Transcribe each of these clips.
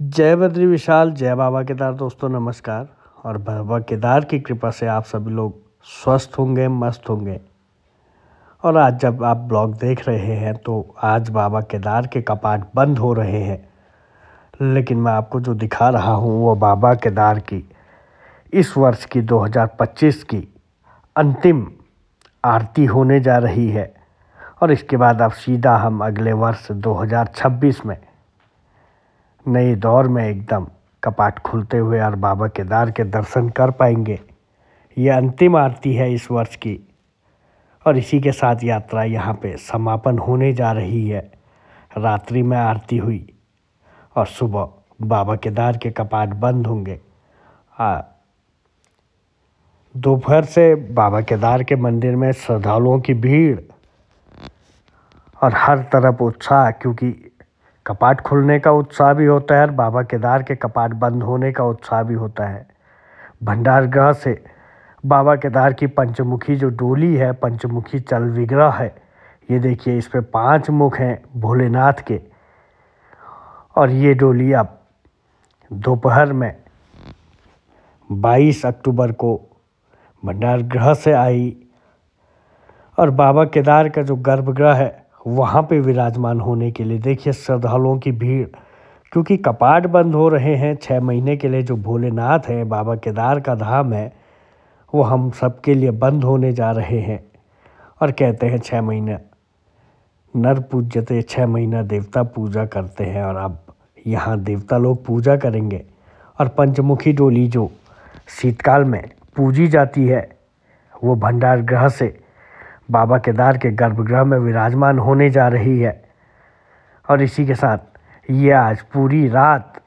जय बद्री विशाल, जय बाबा केदार। दोस्तों नमस्कार। और बाबा केदार की कृपा से आप सभी लोग स्वस्थ होंगे, मस्त होंगे। और आज जब आप ब्लॉग देख रहे हैं तो आज बाबा केदार के कपाट बंद हो रहे हैं, लेकिन मैं आपको जो दिखा रहा हूँ वो बाबा केदार की इस वर्ष की 2025 की अंतिम आरती होने जा रही है। और इसके बाद अब सीधा हम अगले वर्ष 2026 में नए दौर में एकदम कपाट खुलते हुए और बाबा केदार के दर्शन कर पाएंगे। ये अंतिम आरती है इस वर्ष की और इसी के साथ यात्रा यहाँ पे समापन होने जा रही है। रात्रि में आरती हुई और सुबह बाबा केदार के कपाट बंद होंगे। दोपहर से बाबा केदार के मंदिर में श्रद्धालुओं की भीड़ और हर तरफ उत्साह, क्योंकि कपाट खुलने का उत्साह भी होता है और बाबा केदार के कपाट बंद होने का उत्साह भी होता है। भंडारगृह से बाबा केदार की पंचमुखी जो डोली है, पंचमुखी चल विग्रह है, ये देखिए, इस पे 5 मुख हैं भोलेनाथ के। और ये डोली अब दोपहर में 22 अक्टूबर को भंडारगृह से आई और बाबा केदार का जो गर्भगृह है वहाँ पे विराजमान होने के लिए देखिए श्रद्धालुओं की भीड़, क्योंकि कपाट बंद हो रहे हैं 6 महीने के लिए। जो भोलेनाथ है, बाबा केदार का धाम है, वो हम सब के लिए बंद होने जा रहे हैं। और कहते हैं 6 महीना नर पूज्यते, 6 महीना देवता पूजा करते हैं और अब यहाँ देवता लोग पूजा करेंगे। और पंचमुखी डोली जो शीतकाल में पूजी जाती है वो भंडारगृह से बाबा केदार के गर्भगृह में विराजमान होने जा रही है। और इसी के साथ ये आज पूरी रात,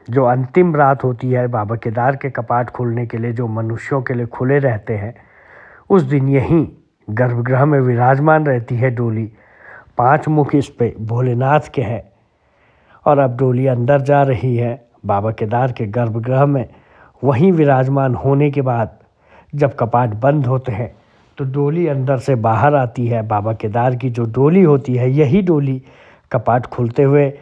जो अंतिम रात होती है बाबा केदार के कपाट खुलने के लिए, जो मनुष्यों के लिए खुले रहते हैं, उस दिन यहीं गर्भगृह में विराजमान रहती है डोली। 5 मुख इस पे भोलेनाथ के हैं। और अब डोली अंदर जा रही है बाबा केदार के गर्भगृह में। वहीं विराजमान होने के बाद जब कपाट बंद होते हैं तो डोली अंदर से बाहर आती है। बाबा केदार की जो डोली होती है, यही डोली कपाट खुलते हुए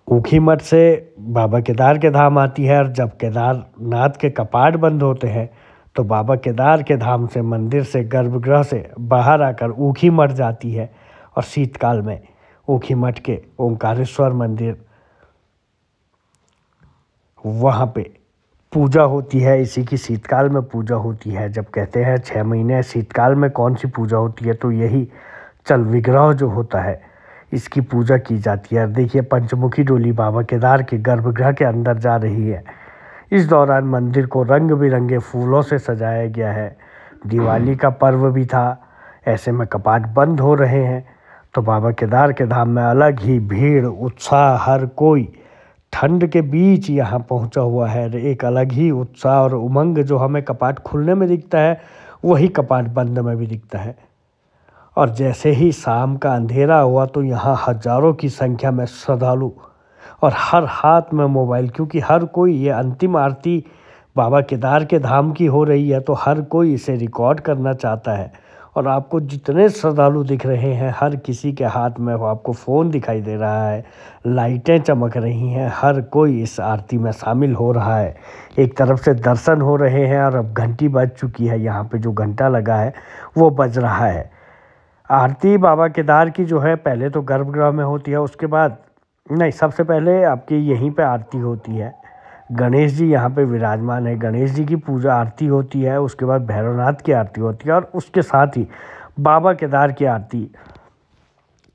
ऊखीमठ से बाबा केदार के धाम आती है। और जब केदारनाथ के कपाट बंद होते हैं तो बाबा केदार के धाम से, मंदिर से, गर्भगृह से बाहर आकर ऊखीमठ जाती है। और शीतकाल में ऊखीमठ के ओंकारेश्वर मंदिर, वहाँ पे पूजा होती है। इसी की शीतकाल में पूजा होती है। जब कहते हैं 6 महीने शीतकाल में कौन सी पूजा होती है, तो यही चल विग्रह जो होता है इसकी पूजा की जाती है। देखिए पंचमुखी डोली बाबा केदार के गर्भगृह के अंदर जा रही है। इस दौरान मंदिर को रंग बिरंगे फूलों से सजाया गया है। दिवाली का पर्व भी था, ऐसे में कपाट बंद हो रहे हैं तो बाबा केदार के धाम में अलग ही भीड़, उत्साह, हर कोई ठंड के बीच यहाँ पहुँचा हुआ है। एक अलग ही उत्साह और उमंग जो हमें कपाट खुलने में दिखता है, वही कपाट बंद में भी दिखता है। और जैसे ही शाम का अंधेरा हुआ तो यहाँ हजारों की संख्या में श्रद्धालु और हर हाथ में मोबाइल, क्योंकि हर कोई, ये अंतिम आरती बाबा केदार के धाम की हो रही है तो हर कोई इसे रिकॉर्ड करना चाहता है। और आपको जितने श्रद्धालु दिख रहे हैं, हर किसी के हाथ में आपको फ़ोन दिखाई दे रहा है, लाइटें चमक रही हैं, हर कोई इस आरती में शामिल हो रहा है। एक तरफ से दर्शन हो रहे हैं और अब घंटी बज चुकी है। यहाँ पे जो घंटा लगा है वो बज रहा है। आरती बाबा केदार की जो है पहले तो गर्भगृह में होती है, उसके बाद नहीं, सबसे पहले आपकी यहीं पे आरती होती है। गणेश जी यहाँ पे विराजमान है, गणेश जी की पूजा आरती होती है। उसके बाद भैरवनाथ की आरती होती है और उसके साथ ही बाबा केदार की आरती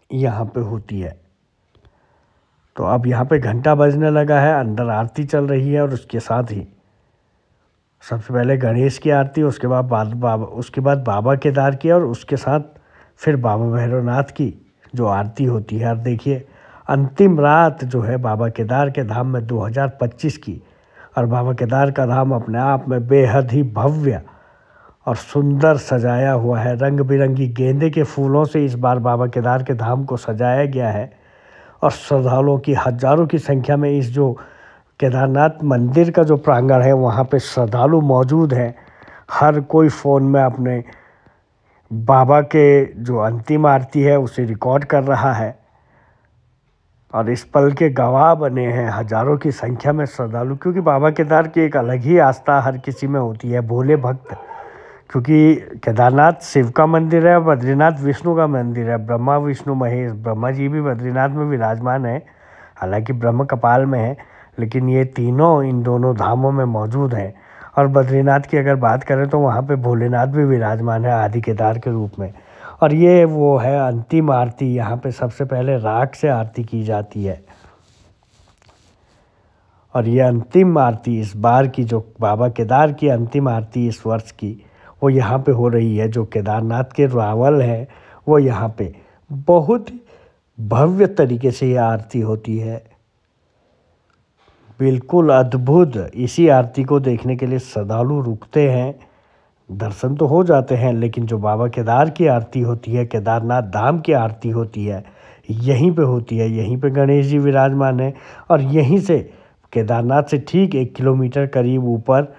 यहाँ पे होती है। तो अब यहाँ पे घंटा बजने लगा है, अंदर आरती चल रही है और उसके साथ ही सबसे पहले गणेश की आरती, उसके बाद बाबा केदार की और उसके साथ फिर बाबा भैरवनाथ की जो आरती होती है। और देखिए अंतिम रात जो है बाबा केदार के धाम में 2025 की, और बाबा केदार का धाम अपने आप में बेहद ही भव्य और सुंदर सजाया हुआ है। रंग बिरंगी गेंदे के फूलों से इस बार बाबा केदार के धाम को सजाया गया है। और श्रद्धालुओं की हजारों की संख्या में इस जो केदारनाथ मंदिर का जो प्रांगण है वहाँ पे श्रद्धालु मौजूद हैं। हर कोई फ़ोन में अपने बाबा के जो अंतिम आरती है उसे रिकॉर्ड कर रहा है। और इस पल के गवाह बने हैं हजारों की संख्या में श्रद्धालु, क्योंकि बाबा केदार की एक अलग ही आस्था हर किसी में होती है, भोले भक्त। क्योंकि केदारनाथ शिव का मंदिर है, बद्रीनाथ विष्णु का मंदिर है। ब्रह्मा विष्णु महेश, ब्रह्मा जी भी बद्रीनाथ में विराजमान है, हालांकि ब्रह्म कपाल में है, लेकिन ये तीनों इन दोनों धामों में मौजूद हैं। और बद्रीनाथ की अगर बात करें तो वहाँ पे भोलेनाथ भी विराजमान है आदि केदार के रूप में। और ये वो है अंतिम आरती, यहाँ पे सबसे पहले राख से आरती की जाती है। और ये अंतिम आरती इस बार की, जो बाबा केदार की अंतिम आरती इस वर्ष की, वो यहाँ पे हो रही है। जो केदारनाथ के रावल है वो यहाँ पे बहुत भव्य तरीके से ये आरती होती है, बिल्कुल अद्भुत। इसी आरती को देखने के लिए श्रद्धालु रुकते हैं, दर्शन तो हो जाते हैं, लेकिन जो बाबा केदार की आरती होती है, केदारनाथ धाम की आरती होती है, यहीं पे होती है। यहीं पे गणेश जी विराजमान है और यहीं से केदारनाथ से ठीक 1 किलोमीटर करीब ऊपर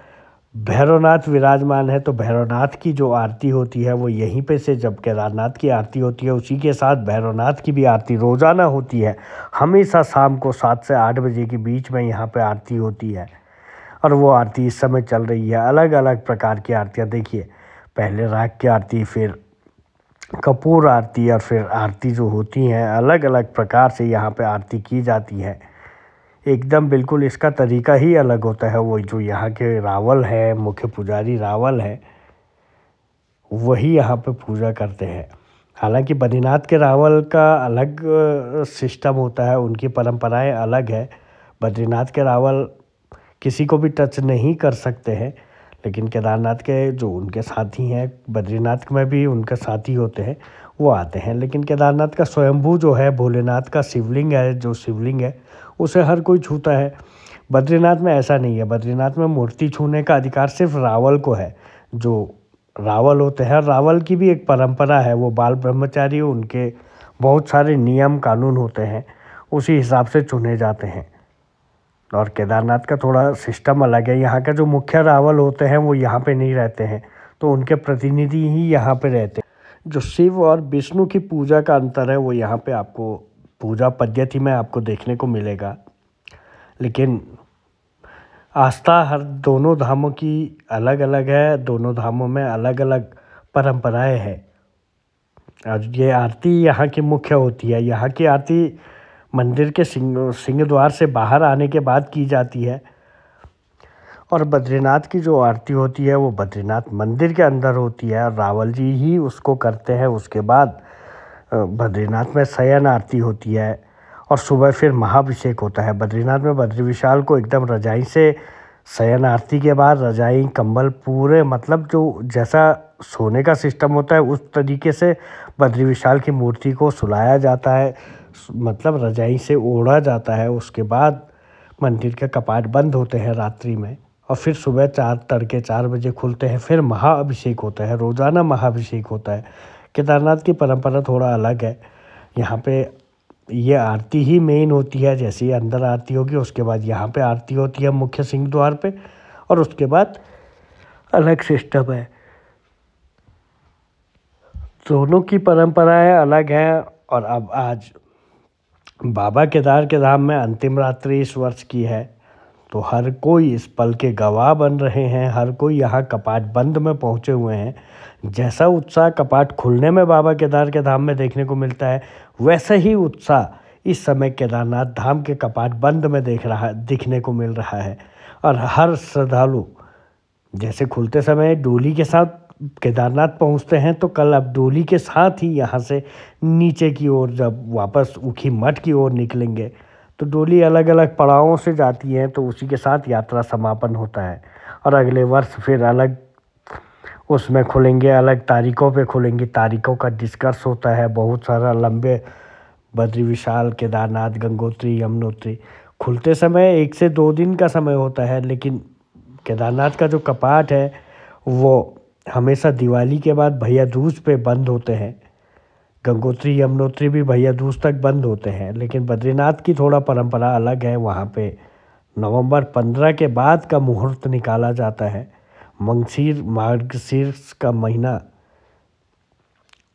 भैरवनाथ विराजमान है। तो भैरवनाथ की जो आरती होती है वो यहीं पे से, जब केदारनाथ की आरती होती है उसी के साथ भैरवनाथ की भी आरती रोज़ाना होती है। हमेशा शाम को 7 से 8 बजे के बीच में यहाँ पे आरती होती है और वो आरती इस समय चल रही है। अलग अलग प्रकार की आरतियाँ देखिए, पहले राख की आरती, फिर कपूर आरती, और फिर आरती जो होती हैं अलग अलग प्रकार से यहाँ पे आरती की जाती है। एकदम बिल्कुल इसका तरीका ही अलग होता है। वो जो यहाँ के रावल है, मुख्य पुजारी रावल है, वही यहाँ पे पूजा करते हैं। हालांकि बद्रीनाथ के रावल का अलग सिस्टम होता है, उनकी परंपराएं अलग है। बद्रीनाथ के रावल किसी को भी टच नहीं कर सकते हैं, लेकिन केदारनाथ के जो उनके साथी हैं, बद्रीनाथ में भी उनके साथी होते हैं, वो आते हैं। लेकिन केदारनाथ का स्वयंभू जो है, भोलेनाथ का शिवलिंग है, जो शिवलिंग है उसे हर कोई छूता है। बद्रीनाथ में ऐसा नहीं है। बद्रीनाथ में मूर्ति छूने का अधिकार सिर्फ रावल को है। जो रावल होते हैं, रावल की भी एक परंपरा है, वो बाल ब्रह्मचारी, उनके बहुत सारे नियम कानून होते हैं, उसी हिसाब से चुने जाते हैं। और केदारनाथ का थोड़ा सिस्टम अलग है। यहाँ का जो मुख्य रावल होते हैं वो यहाँ पे नहीं रहते हैं, तो उनके प्रतिनिधि ही यहाँ पे रहते हैं। जो शिव और विष्णु की पूजा का अंतर है वो यहाँ पे आपको पूजा पद्धति में आपको देखने को मिलेगा, लेकिन आस्था हर दोनों धामों की अलग अलग है। दोनों धामों में अलग अलग परंपराएं हैं। और ये आरती यहाँ की मुख्य होती है। यहाँ की आरती मंदिर के सिंह द्वार से बाहर आने के बाद की जाती है। और बद्रीनाथ की जो आरती होती है वो बद्रीनाथ मंदिर के अंदर होती है, रावल जी ही उसको करते हैं। उसके बाद बद्रीनाथ में शयन आरती होती है और सुबह फिर महाअभिषेक होता है। बद्रीनाथ में बद्री विशाल को एकदम रजाई से, शयन आरती के बाद रजाई कंबल पूरे, मतलब जो जैसा सोने का सिस्टम होता है उस तरीके से बद्री विशाल की मूर्ति को सुलाया जाता है, मतलब रजाई से ओढ़ा जाता है। उसके बाद मंदिर के कपाट बंद होते हैं रात्रि में, और फिर सुबह तड़के 4 बजे खुलते हैं। फिर महाअभिषेक होता है, रोज़ाना महाअभिषेक होता है। केदारनाथ की परंपरा थोड़ा अलग है। यहाँ पे ये आरती ही मेन होती है। जैसे ही अंदर आरती होगी उसके बाद यहाँ पे आरती होती है मुख्य सिंह द्वार पे, और उसके बाद अलग सिस्टम है। दोनों की परंपराएं अलग हैं। और अब आज बाबा केदार के धाम में अंतिम रात्रि इस वर्ष की है, तो हर कोई इस पल के गवाह बन रहे हैं। हर कोई यहाँ कपाट बंद में पहुँचे हुए हैं। जैसा उत्साह कपाट खुलने में बाबा केदार के धाम में देखने को मिलता है, वैसा ही उत्साह इस समय केदारनाथ धाम के कपाट बंद में दिखने को मिल रहा है। और हर श्रद्धालु जैसे खुलते समय डोली के साथ केदारनाथ पहुंचते हैं, तो कल अब डोली के साथ ही यहाँ से नीचे की ओर जब वापस ऊखी मठ की ओर निकलेंगे, तो डोली अलग अलग पड़ावों से जाती है, तो उसी के साथ यात्रा समापन होता है। और अगले वर्ष फिर अलग उसमें खुलेंगे, अलग तारीखों पे खुलेंगी। तारीखों का डिस्कस होता है बहुत सारा, लंबे बद्री विशाल, केदारनाथ, गंगोत्री, यमुनोत्री। खुलते समय 1 से 2 दिन का समय होता है, लेकिन केदारनाथ का जो कपाट है वो हमेशा दिवाली के बाद भैया दूज पे बंद होते हैं। गंगोत्री, यमुनोत्री भी भैया दूज तक बंद होते हैं। लेकिन बद्रीनाथ की थोड़ा परंपरा अलग है। वहाँ पे नवंबर 15 के बाद का मुहूर्त निकाला जाता है। मार्गशीर्ष का महीना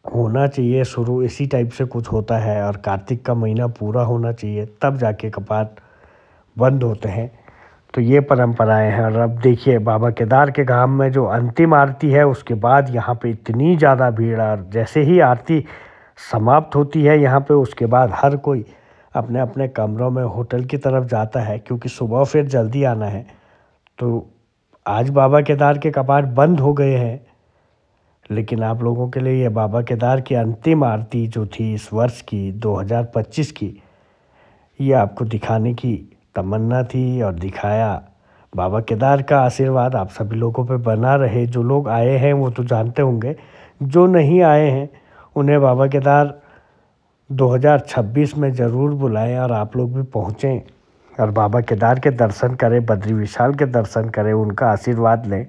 होना चाहिए शुरू, इसी टाइप से कुछ होता है और कार्तिक का महीना पूरा होना चाहिए तब जाके कपाट बंद होते हैं। तो ये परंपराएं हैं। और अब देखिए बाबा केदार के धाम में जो अंतिम आरती है उसके बाद यहाँ पे इतनी ज़्यादा भीड़, और जैसे ही आरती समाप्त होती है यहाँ पे उसके बाद हर कोई अपने अपने कमरों में होटल की तरफ जाता है, क्योंकि सुबह फिर जल्दी आना है। तो आज बाबा केदार के कपाट बंद हो गए हैं, लेकिन आप लोगों के लिए ये बाबा केदार की अंतिम आरती जो थी इस वर्ष की 2025 की, ये आपको दिखाने की तमन्ना थी और दिखाया। बाबा केदार का आशीर्वाद आप सभी लोगों पे बना रहे। जो लोग आए हैं वो तो जानते होंगे, जो नहीं आए हैं उन्हें बाबा केदार 2026 में ज़रूर बुलाएं और आप लोग भी पहुँचें और बाबा केदार के दर्शन करें, बद्री विशाल के दर्शन करें, उनका आशीर्वाद लें।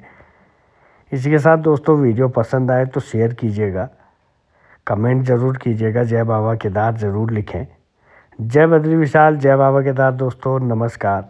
इसी के साथ दोस्तों वीडियो पसंद आए तो शेयर कीजिएगा, कमेंट ज़रूर कीजिएगा, जय बाबा केदार ज़रूर लिखें। जय बद्री विशाल, जय बाबा केदार दोस्तों, नमस्कार।